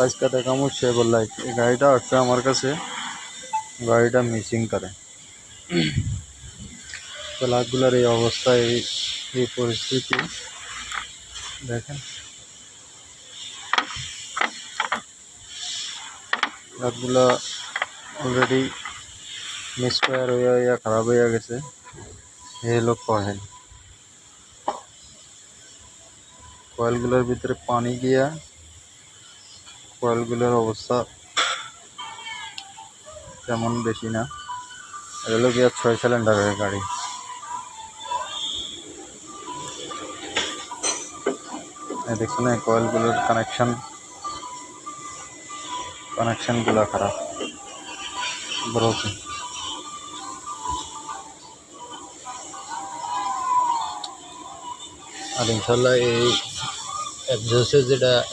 আজকে দেখামু সেভর লাইট। এই গাড়িটা আসছে আমার কাছে, গাড়িটা মিসিং করে। প্লাগগুলোর এই অবস্থা, এই পরিস্থিতি দেখেন। প্লাগগুলো অলরেডি মিসফায়ার হইয়া খারাপ হইয়া গেছে। এই হলো কয়েল, কয়েলগুলোর ভিতরে পানি গিয়া কয়েলগুলোর অবস্থা তেমন বেশি না। এগুলো গিয়া 6 সিলিন্ডারের গাড়ি। দেখছেন এই কয়েলগুলোর কানেকশনগুলো খারাপ, ব্রোকেন। আর ইনশাল্লাহ এই এক্সহস্টের যেটা